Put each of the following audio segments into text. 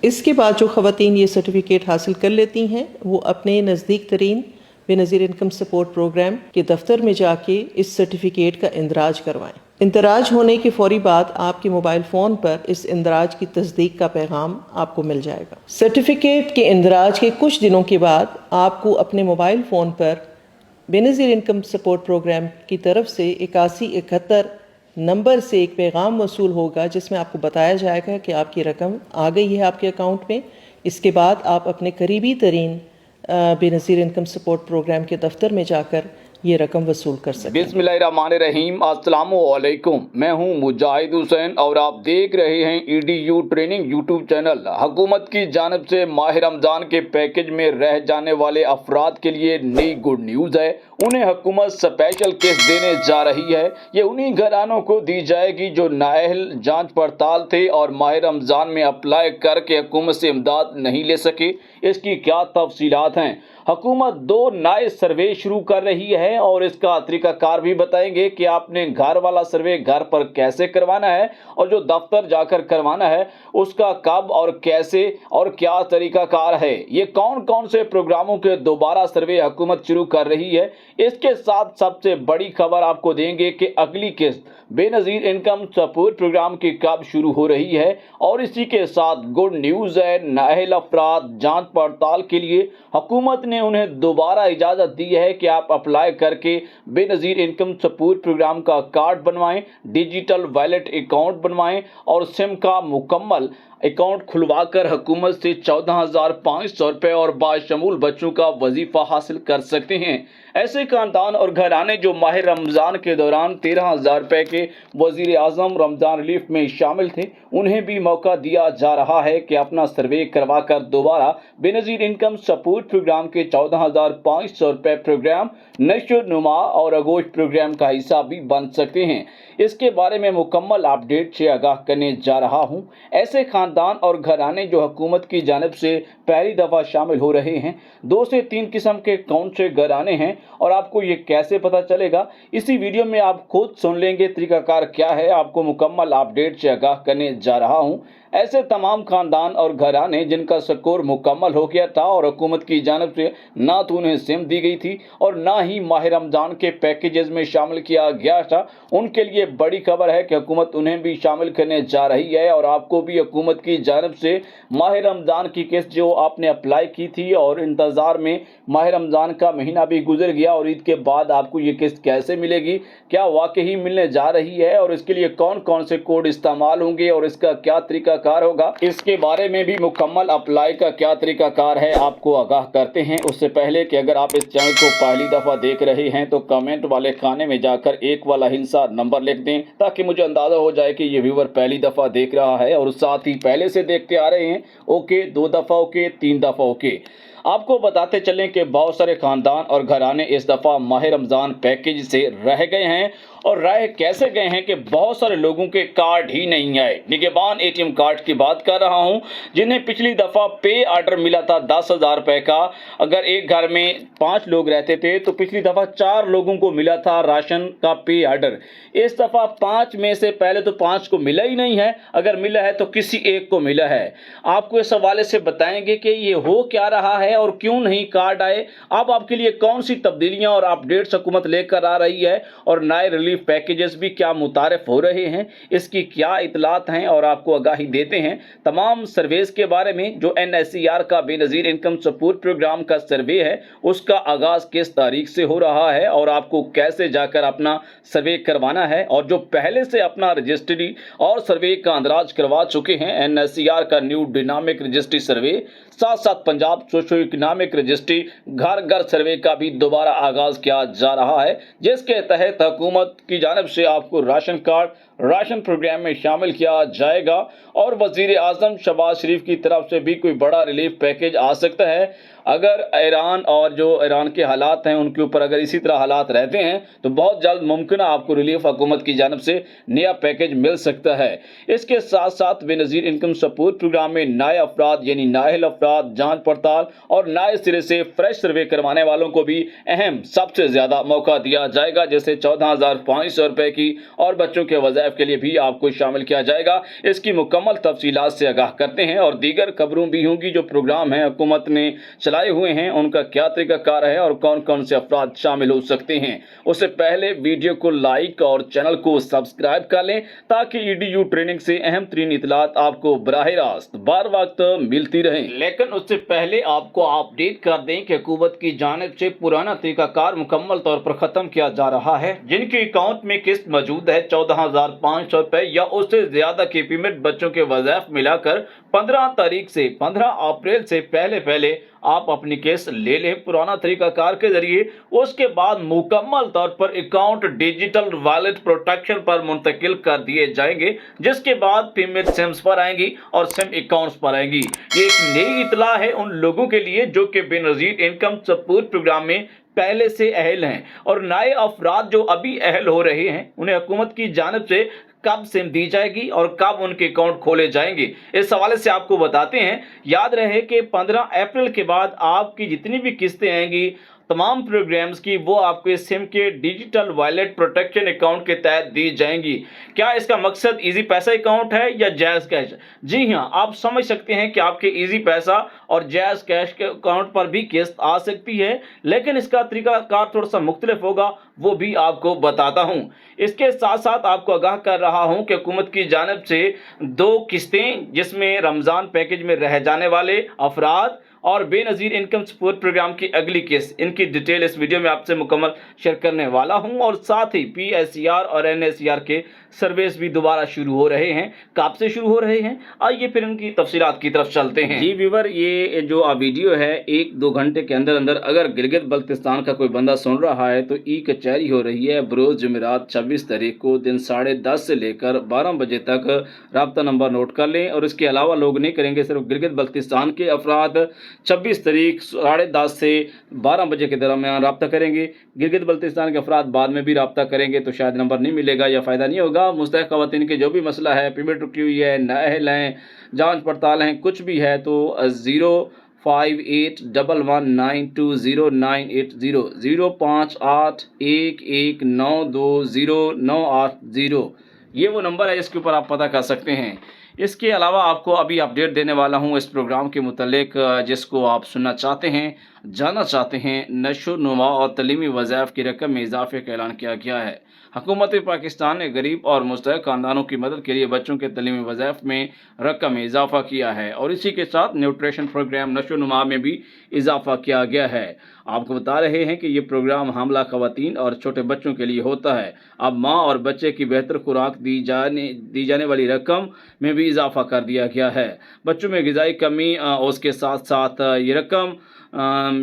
اس کے بعد جو خواتین یہ سرٹیفکیٹ حاصل کر لیتی ہیں وہ اپنے نزدیک ترین بے نظیر انکم سپورٹ پروگرام کے دفتر میں جا کے اس سرٹیفکیٹ کا اندراج کروائیں۔ اندراج ہونے کے فوری بعد آپ کے موبائل فون پر اس اندراج کی تصدیق کا پیغام آپ کو مل جائے گا۔ سرٹیفکیٹ کے اندراج کے کچھ دنوں کے بعد آپ کو اپنے موبائل فون پر بے نظیر انکم سپورٹ پروگرام کی طرف سے 8171 نمبر سے ایک پیغام موصول ہوگا جس میں آپ کو بتایا جائے گا کہ آپ کی رقم آ گئی ہے آپ کے اکاؤنٹ میں۔ اس کے بعد آپ اپنے قریبی ترین بے نظیر انکم سپورٹ پروگرام کے دفتر میں جا کر یہ رقم وصول کر سکیں۔ بسم اللہ الرحمن الرحیم، السلام علیکم، میں ہوں مجاہد حسین اور آپ دیکھ رہے ہیں EDU ٹریننگ یوٹیوب چینل۔ حکومت کی جانب سے ماہ رمضان کے پیکج میں رہ جانے والے افراد کے لیے نئی گڈ نیوز ہے۔ انہیں حکومت اسپیشل قسط دینے جا رہی ہے۔ یہ انہی گھرانوں کو دی جائے گی جو نااہل جانچ پڑتال تھے اور ماہ رمضان میں اپلائی کر کے حکومت سے امداد نہیں لے سکے۔ اس کی کیا تفصیلات ہیں؟ حکومت 2 نئے سروے شروع کر رہی ہے اور اس کا طریقہ کار بھی بتائیں گے کہ آپ نے گھر والا سروے گھر پر کیسے کروانا ہے اور جو دفتر جا کر کروانا ہے اس کا کب اور کیسے اور کیا طریقہ کار ہے۔ یہ کون کون سے پروگراموں کے دوبارہ سروے حکومت شروع کر رہی ہے۔ اس کے ساتھ سب سے بڑی خبر آپ کو دیں گے کہ اگلی قسط بے نظیر انکم سپورٹ پروگرام کی کب شروع ہو رہی ہے، اور اسی کے ساتھ گڈ نیوز ہے، نااہل افراد جانچ پڑتال کے لیے حکومت نے انہیں دوبارہ اجازت دی ہے کہ آپ اپلائی کر کے بے نظیر انکم سپورٹ پروگرام کا کارڈ بنوائیں، ڈیجیٹل ویلیٹ اکاؤنٹ بنوائیں اور سم کا مکمل اکاؤنٹ کھلوا کر حکومت سے 14,500 روپے اور باشمول بچوں کا وظیفہ حاصل کر سکتے ہیں۔ ایسے خاندان اور گھرانے جو ماہ رمضان کے دوران 13,000 روپے کے وزیر اعظم رمضان ریلیف میں شامل تھے، انہیں بھی موقع دیا جا رہا ہے کہ اپنا سروے کروا کر دوبارہ بے نظیر انکم سپورٹ پروگرام کے 14,500 روپے پروگرام نشو نما اور آغوش پروگرام کا حصہ بھی بن سکتے ہیں۔ اس کے بارے میں مکمل اپڈیٹ سے آگاہ کرنے جا رہا ہوں۔ ایسے خاندان اور گھرانے جو حکومت کی جانب سے پہلی دفعہ شامل ہو رہے ہیں، 2 سے 3 قسم کے کون سے گھرانے ہیں اور آپ کو یہ کیسے پتہ چلے گا، اسی ویڈیو میں آپ خود سن لیں گے طریقہ کار کیا ہے۔ آپ کو مکمل اپڈیٹ سے آگاہ کرنے جا رہا ہوں۔ ایسے تمام خاندان اور گھرانے جن کا سکور مکمل ہو گیا تھا اور حکومت کی جانب سے نہ تو انہیں سم دی گئی تھی اور نہ ہی ماہ رمضان کے پیکیجز میں شامل کیا گیا تھا، ان کے لیے بڑی خبر ہے کہ حکومت انہیں بھی شامل کرنے جا رہی ہے، اور آپ کو بھی حکومت کی جانب سے ماہ رمضان کی قسط جو آپ نے اپلائی کی تھی اور انتظار میں ماہ رمضان کا مہینہ بھی گزر گیا اور عید کے بعد آپ کو یہ قسط کیسے ملے گی، کیا واقعی ملنے جا رہی ہے اور اس کے لیے کون کون سے کوڈ استعمال ہوں گے اور اس کا کیا طریقہ کار ہوگا، اس کے بارے میں بھی مکمل اپلائی کا کیا طریقہ کار ہے آپ کو آگاہ کرتے ہیں۔ اس سے پہلے کہ اگر آپ اس چینل کو پہلی دفعہ دیکھ رہے ہیں تو کمنٹ والے خانے میں جا کر 1 والا ہندسہ نمبر لکھ دیں تاکہ مجھے اندازہ ہو جائے کہ یہ ویور پہلی دفعہ دیکھ رہا ہے، اور ساتھ ہی پہلے سے دیکھتے آ رہے ہیں اوکے، 2 دفعہ اوکے، 3 دفعہ اوکے۔ آپ کو بتاتے چلیں کہ بہت سارے خاندان اور گھرانے اس دفعہ ماہ رمضان پیکیج سے رہ گئے ہیں، اور رہ کیسے گئے ہیں کہ بہت سارے لوگوں کے کارڈ ہی نہیں آئے۔ نگہبان ATM کارڈ کی بات کر رہا ہوں، جنہیں پچھلی دفعہ پے آرڈر ملا تھا 10,000 روپے کا۔ اگر ایک گھر میں 5 لوگ رہتے تھے تو پچھلی دفعہ 4 لوگوں کو ملا تھا راشن کا پے آرڈر۔ اس دفعہ 5 میں سے پہلے تو 5 کو ملا ہی نہیں ہے، اگر ملا ہے تو کسی ایک کو ملا ہے۔ آپ کو اس حوالے سے بتائیں گے کہ یہ ہو کیا رہا ہے اور کیوں نہیں کارڈ آئے، اب آپ کے لیے کون سی تبدیلیاں اور اپڈیٹس حکومت لے کر آ رہی ہے، اور نئے ریلیف پیکیجز بھی کیا متعارف ہو رہے ہیں، اس کی کیا اطلاعات ہیں، اور آپ کو آگاہی دیتے ہیں تمام سرویز کے بارے میں۔ جو NSER کا بے نظیر انکم سپورٹ پروگرام کا سروے ہے، اس کا آغاز کس تاریخ سے ہو رہا ہے اور آپ کو کیسے جا کر اپنا سروے کروانا ہے، اور جو پہلے سے اپنا رجسٹری اور سروے کا اندراج کروا چکے ہیں NSER کا نیو ڈائنامک رجسٹری سروے، ساتھ ساتھ پنجاب سوشو اکنامک رجسٹری گھر گھر سروے کا بھی دوبارہ آغاز کیا جا رہا ہے، جس کے تحت حکومت کی جانب سے آپ کو راشن کارڈ راشن پروگرام میں شامل کیا جائے گا، اور وزیر اعظم شہباز شریف کی طرف سے بھی کوئی بڑا ریلیف پیکیج آ سکتا ہے۔ اگر ایران اور جو ایران کے حالات ہیں ان کے اوپر اگر اسی طرح حالات رہتے ہیں تو بہت جلد ممکنہ آپ کو ریلیف حکومت کی جانب سے نیا پیکیج مل سکتا ہے۔ اس کے ساتھ ساتھ بے نظیر انکم سپورٹ پروگرام میں نئے افراد یعنی نااہل افراد جانچ پڑتال اور نئے سرے سے فریش سروے کروانے والوں کو بھی اہم سب سے زیادہ موقع دیا جائے گا، جیسے 14,500 روپے کی اور بچوں کے وظائف वज़ाइफ के लिए भी आपको शामिल किया जाएगा। इसकी मुकम्मल तफसीलात से आगाह करते हैं और दीगर खबरों भी होंगी। जो प्रोग्राम हैं हुकूमत ने चलाए हुए हैं उनका क्या तरीक़ाकार है और कौन कौन से अफराद शामिल हो सकते हैं। उससे पहले वीडियो को लाइक और चैनल को सब्सक्राइब कर लें ताकि EDU ट्रेनिंग से अहम तरीन इतलात आपको बराह रास्त बार वक्त मिलती रहें। लेकिन उससे पहले आपको अपडेट कर दें कि हुकूमत की जानिब से पुराना तरीक़ाकार मुकम्मल तौर पर ख़त्म किया जा रहा है। जिनके अकाउंट में किस्त मौजूद है 14,500 रुपये या उससे ज़्यादा के पेमेंट बच्चों के वज़ाइफ मिलाकर 15 तारीख से 15 अप्रैल से पहले आप अपनी केस ले लें पुराना तरीक़ाकार के जरिए। उसके बाद मुकम्मल तौर पर अकाउंट डिजिटल वॉलेट प्रोटेक्शन पर मुंतकिल कर दिए जाएंगे, जिसके बाद पेमेंट सिम्स पर आएंगी और सिम अकाउंट्स पर आएंगी। ये एक नई इतला है उन लोगों के लिए जो कि बेनज़ीर इनकम सपोर्ट प्रोग्राम में पहले से अहल हैं और नए अफराद जो अभी अहल हो रहे हैं उन्हें हुकूमत की जानिब से कब सिम दी जाएगी और कब उनके अकाउंट खोले जाएंगे, इस हवाले से आपको बताते हैं। याद रहे कि 15 अप्रैल के बाद आपकी जितनी भी किस्तें आएंगी तमाम प्रोग्राम्स की वो आपके सिम के डिजिटल वॉलेट प्रोटेक्शन अकाउंट के तहत दी जाएंगी। क्या इसका मकसद इजी पैसा अकाउंट है या जायज़ कैश? जी हाँ, आप समझ सकते हैं कि आपके इजी पैसा और जायज़ कैश के अकाउंट पर भी किस्त आ सकती है, लेकिन इसका तरीक़ाकार थोड़ा सा मुख्तलिफ होगा, वो भी आपको बताता हूँ। इसके साथ साथ आपको आगाह कर रहा हूँ कि हुकूमत की जानिब से 2 किस्तें जिसमें रमज़ान पैकेज में रह जाने वाले अफराद और बेनज़ीर इनकम सपोर्ट प्रोग्राम की अगली किस्त, इनकी डिटेल इस वीडियो में आपसे मुकम्मल शेयर करने वाला हूं। और साथ ही PSER और NSER के सर्विस भी दोबारा शुरू हो रहे हैं। कब से शुरू हो रहे हैं, आइए फिर इनकी तफसीलात की तरफ चलते हैं। जी व्यूअर, ये जो वीडियो है 1-2 घंटे के अंदर अंदर अगर गिलगित बल्तिस्तान का कोई बंदा सुन रहा है तो कचहरी हो रही है बरोज़ जुमेरात 26 तारीख को दिन 10:30 से लेकर 12 बजे तक। राब्ता नंबर नोट कर लें। और इसके अलावा लोग नहीं करेंगे, सिर्फ गिलगित बल्तिस्तान के अफराद 26 तारीख 10:30 से 12 बजे के दरमियान रब्ता करेंगे। गिलगित बल्तिस्तान के अफराद बाद में भी रब्ता करेंगे तो शायद नंबर नहीं मिलेगा या फ़ायदा नहीं होगा। मुस्तहक़ ख़वातीन के जो भी मसला है, पेमेंट रुकी हुई है, नाअहल हैं, जांच पड़ताल हैं, कुछ भी है तो 05811920980 05811920980 ये वो नंबर है जिसके ऊपर आप पता कर सकते हैं। इसके अलावा आपको अभी अपडेट देने वाला हूं इस प्रोग्राम के मुतालिक जिसको आप सुनना चाहते हैं, जानना चाहते हैं। नशो नुमा और तलीमी वज़ाइफ की रकम में इजाफे का ऐलान किया गया है। हुकूमत पाकिस्तान ने गरीब और मुस्तहक़ ख़ानदानों की मदद के लिए बच्चों के तलीमी वज़ाइफ में रकम में इजाफा किया है और इसी के साथ न्यूट्रिशन प्रोग्राम नशो नुमा में भी इजाफा किया गया है। आपको बता रहे हैं कि ये प्रोग्राम हामला ख़वातीन और छोटे बच्चों के लिए होता है। अब माँ और बच्चे की बेहतर खुराक दी जाने वाली रकम में भी इजाफा कर दिया गया है। बच्चों में ग़िज़ाई कमी उसके साथ साथ ये रकम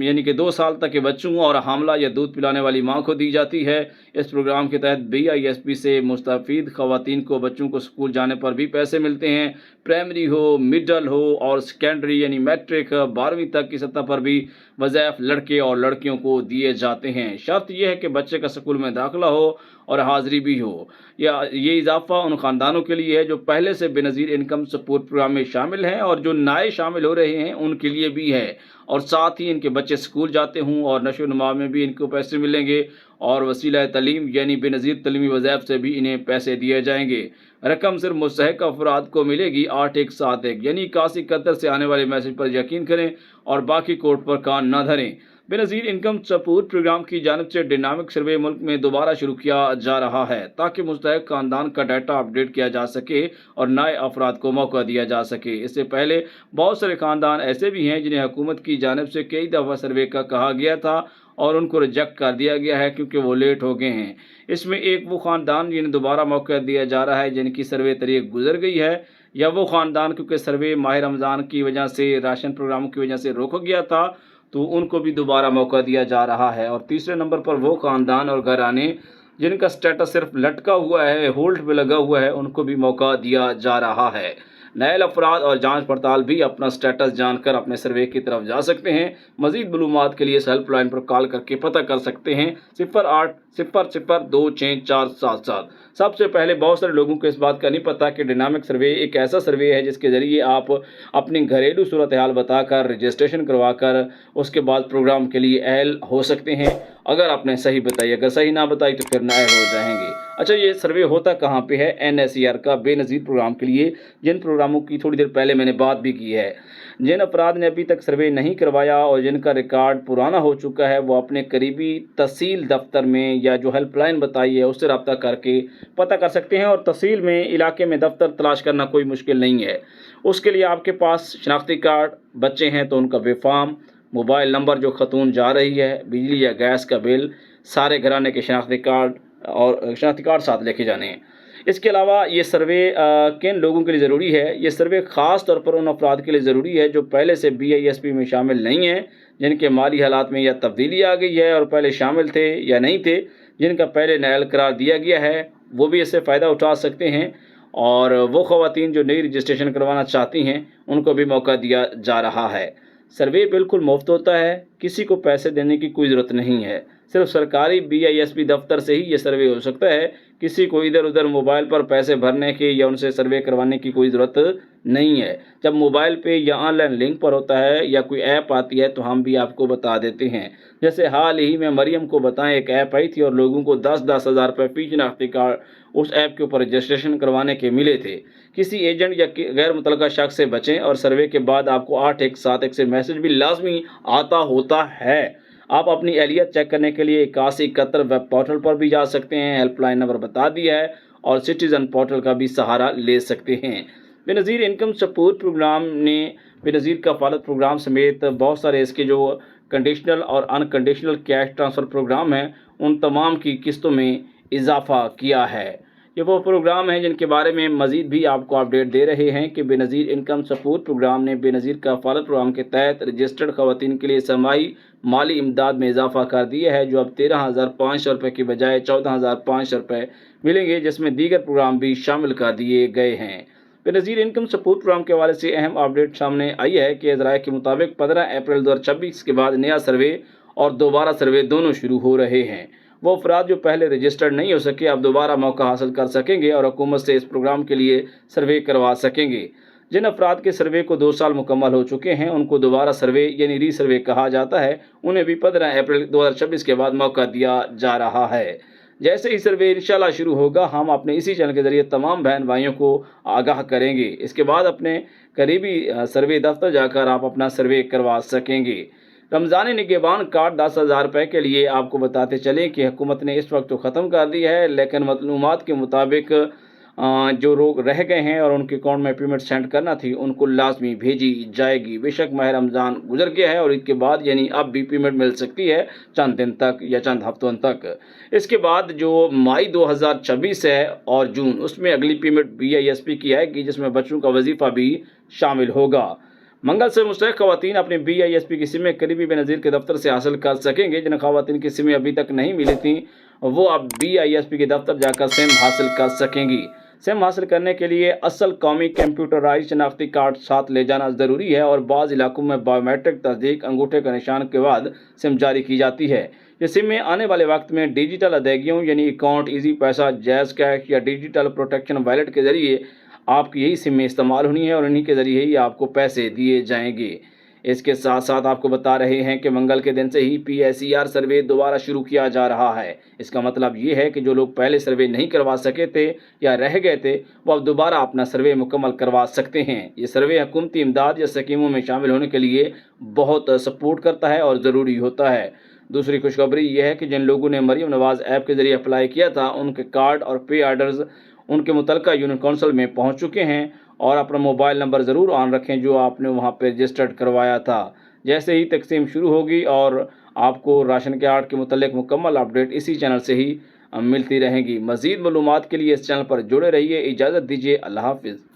यानी कि 2 साल तक के बच्चों और हामला या दूध पिलाने वाली माँ को दी जाती है। इस प्रोग्राम के तहत BISP से मुस्तफ़ीद ख़वातीन को बच्चों को स्कूल जाने पर भी पैसे मिलते हैं। प्राइमरी हो, मिडल हो और सेकेंडरी यानी मैट्रिक 12वीं तक की सतह पर भी वज़ाइफ लड़के और लड़कियों को दिए जाते हैं। शर्त यह है कि बच्चे का स्कूल में दाखिला हो और हाज़िरी भी हो। ये इजाफ़ा उन ख़ानदानों के लिए है जो पहले से बेनज़ीर इनकम सपोर्ट प्रोग्राम में शामिल हैं और जो नए शामिल हो रहे हैं उनके लिए भी है। और साथ ही इनके बच्चे स्कूल जाते हों और नशो नुमा में भी इनको पैसे मिलेंगे और वसीला तलीम यानी बेनज़ीर तलीमी वज़ाइफ से भी इन्हें पैसे दिए जाएंगे। रकम सिर्फ मुस्तहक़ अफराद को मिलेगी 8171 यानी 8171 से आने वाले मैसेज पर यकीन करें और बाकी कोड पर कान न धरें। बेनज़ीर इनकम सपोर्ट प्रोग्राम की जानिब से डायनामिक सर्वे मुल्क में दोबारा शुरू किया जा रहा है ताकि मुस्तहक़ ख़ानदान का डाटा अपडेट किया जा सके और नए अफराद को मौका दिया जा सके। इससे पहले बहुत सारे ख़ानदान ऐसे भी हैं जिन्हें हुकूमत की जानिब से कई दफ़ा सर्वे का कहा गया था और उनको रिजेक्ट कर दिया गया है क्योंकि वो लेट हो गए हैं। इसमें एक वो ख़ानदान जिन्हें दोबारा मौका दिया जा रहा है जिनकी सर्वे तारीख गुजर गई है, या वो ख़ानदान क्योंकि सर्वे माह रमज़ान की वजह से, राशन प्रोग्राम की वजह से रोक गया था तो उनको भी दोबारा मौका दिया जा रहा है। और तीसरे नंबर पर वो ख़ानदान और घराने जिनका स्टेटस सिर्फ लटका हुआ है, होल्ड पे लगा हुआ है, उनको भी मौका दिया जा रहा है। नए अफराद और जांच पड़ताल भी अपना स्टेटस जानकर अपने सर्वे की तरफ जा सकते हैं। मज़ीद मालूमात के लिए इस हेल्पलाइन पर कॉल करके पता कर सकते हैं 0800264777। सबसे पहले बहुत सारे लोगों को इस बात का नहीं पता कि डायनामिक सर्वे एक ऐसा सर्वे है जिसके ज़रिए आप अपनी घरेलू सूरत हाल बताकर रजिस्ट्रेशन करवा कर उसके बाद प्रोग्राम के लिए अहल हो सकते हैं अगर आपने सही बताई, अगर सही ना बताई तो फिर नाअहल हो जाएंगे। अच्छा, ये सर्वे होता कहाँ पे है? NSER का बेनज़ीर प्रोग्राम के लिए, जिन प्रोग्रामों की थोड़ी देर पहले मैंने बात भी की है। जिन अफराद ने अभी तक सर्वे नहीं करवाया और जिनका रिकॉर्ड पुराना हो चुका है, वो अपने करीबी तहसील दफ्तर में या जो हेल्पलाइन बताई है उससे रब्ता करके पता कर सकते हैं। और तहसील में, इलाके में दफ्तर तलाश करना कोई मुश्किल नहीं है। उसके लिए आपके पास शनाख्ती कार्ड, बच्चे हैं तो उनका बेफार्म, मोबाइल नंबर जो खतून जा रही है, बिजली या गैस का बिल, सारे घराने के शनाख्ती कार्ड और शनाख्ती कार्ड साथ लेके जाने हैं। इसके अलावा ये सर्वे किन लोगों के लिए ज़रूरी है? ये सर्वे ख़ास तौर पर उन अफराद के लिए ज़रूरी है जो पहले से BISP में शामिल नहीं हैं, जिनके माली हालात में या तब्दीली आ गई है और पहले शामिल थे या नहीं थे, जिनका पहले नाअहल करार दिया गया है, वो भी इससे फ़ायदा उठा सकते हैं। और वो ख़वातीन जो नई रजिस्ट्रेशन करवाना चाहती हैं, उनको भी मौका दिया जा रहा है। सर्वे बिल्कुल मुफ्त होता है, किसी को पैसे देने की कोई ज़रूरत नहीं है। सिर्फ सरकारी BISP दफ्तर से ही ये सर्वे हो सकता है। किसी को इधर उधर मोबाइल पर पैसे भरने की या उनसे सर्वे करवाने की कोई ज़रूरत नहीं है। जब मोबाइल पे या ऑनलाइन लिंक पर होता है या कोई ऐप आती है तो हम भी आपको बता देते हैं। जैसे हाल ही में मरियम को बताएं, एक ऐप आई थी और लोगों को 10-10 हज़ार रुपये फी शनाख्ती कार्ड उस ऐप के ऊपर रजिस्ट्रेशन करवाने के मिले थे। किसी एजेंट या गैर मुतल्लका शख्स से बचें। और सर्वे के बाद आपको 8171 से मैसेज भी लाजमी आता होता है। आप अपनी अहलियत चेक करने के लिए 8171 वेब पोर्टल पर भी जा सकते हैं, हेल्पलाइन नंबर बता दिया है, और सिटीज़न पोर्टल का भी सहारा ले सकते हैं। बेनज़ीर इनकम सपोर्ट प्रोग्राम ने बेनज़ीर कफ़ालत प्रोग्राम समेत बहुत सारे इसके जो कंडीशनल और अनकंडीशनल कैश ट्रांसफ़र प्रोग्राम हैं, उन तमाम की किस्तों में इजाफ़ा किया है। ये वो प्रोग्राम हैं जिनके बारे में मज़ीद भी आपको अपडेट दे रहे हैं कि बेनज़ीर इनकम सपोर्ट प्रोग्राम ने बेनज़ीर कफ़ालत प्रोग्राम के तहत रजिस्टर्ड ख़वातीन के लिए समाई माली इमदाद में इजाफ़ा कर दिया है, जो अब 13,500 रुपये की बजाय 14,500 रुपये मिलेंगे, जिसमें दीगर प्रोग्राम भी शामिल कर दिए गए हैं। बेनज़ीर इनकम सपोर्ट प्रोग्राम के हवाले से अहम अपडेट सामने आई है कि ज़राए के मुताबिक 15 अप्रैल 2026 के बाद नया सर्वे और दोबारा सर्वे दोनों शुरू हो रहे हैं। वो अफराद जो पहले रजिस्टर्ड नहीं हो सके, अब दोबारा मौका हासिल कर सकेंगे और हुकूमत से इस प्रोग्राम के लिए सर्वे करवा सकेंगे। जिन अफराद के सर्वे को 2 साल मुकम्मल हो चुके हैं, उनको दोबारा सर्वे यानी री सर्वे कहा जाता है, उन्हें भी 15 अप्रैल 2026 के बाद मौका दिया जा रहा है। जैसे ही सर्वे इंशाल्लाह शुरू होगा, हम अपने इसी चैनल के ज़रिए तमाम बहन भाइयों को आगाह करेंगे। इसके बाद अपने करीबी सर्वे दफ्तर जाकर आप अपना सर्वे करवा सकेंगे। रमज़ान निगहबान कार्ड 10,000 रुपये के लिए आपको बताते चलें कि हुकूमत ने इस वक्त तो ख़त्म कर दी है, लेकिन मालूमात के मुताबिक जो लोग रह गए हैं और उनके अकाउंट में पेमेंट सेंड करना थी, उनको लाजमी भेजी जाएगी। बेशक माह रमज़ान गुजर गया है और इसके बाद यानी अब भी पेमेंट मिल सकती है चंद दिन तक या चंद हफ्तों तक। इसके बाद जो मई 2026 है और जून, उसमें अगली पेमेंट BISP की आएगी, जिसमें बच्चों का वजीफ़ा भी शामिल होगा। मंगल से मुस्तहिक़ ख़वातीन अपनी BISP की सिमें करीबी बेनज़ीर के दफ्तर से हासिल कर सकेंगे। जिन ख़वातीन की सिमें अभी तक नहीं मिली थी, वो अब BISP के दफ्तर जाकर सिम हासिल कर सकेंगी। सिम हासिल करने के लिए असल कौमी कंप्यूटराइज शनाख्ती कार्ड साथ ले जाना ज़रूरी है और बाज़ इलाकों में बायोमेट्रिक तस्दीक अंगूठे का निशान के बाद सिम जारी की जाती है। ये सिमें आने वाले वक्त में डिजिटल अदायगियों यानी अकाउंट, ईजी पैसा, जैज़ कैश या डिजिटल प्रोटेक्शन वॉलेट के ज़रिए आपकी यही सिमें इस्तेमाल होनी है और इन्हीं के ज़रिए ही आपको पैसे दिए जाएंगे। इसके साथ साथ आपको बता रहे हैं कि मंगल के दिन से ही PSER सर्वे दोबारा शुरू किया जा रहा है। इसका मतलब ये है कि जो लोग पहले सर्वे नहीं करवा सके थे या रह गए थे, वो अब दोबारा अपना सर्वे मुकम्मल करवा सकते हैं। ये सर्वे हुकूमती इमदाद या स्कीमों में शामिल होने के लिए बहुत सपोर्ट करता है और ज़रूरी होता है। दूसरी खुशखबरी ये है कि जिन लोगों ने मरियम नवाज़ ऐप के ज़रिए अप्लाई किया था, उनके कार्ड और पे आर्डर्स उनके मुतल्लिका यूनियन काउंसिल में पहुंच चुके हैं। और अपना मोबाइल नंबर ज़रूर ऑन रखें जो आपने वहां पर रजिस्टर्ड करवाया था। जैसे ही तकसीम शुरू होगी और आपको राशन कार्ड के मुतल्लिक मुकम्मल अपडेट इसी चैनल से ही मिलती रहेंगी। मज़ीद मालूमात के लिए इस चैनल पर जुड़े रहिए। इजाज़त दीजिए, अल्लाह हाफ़िज़।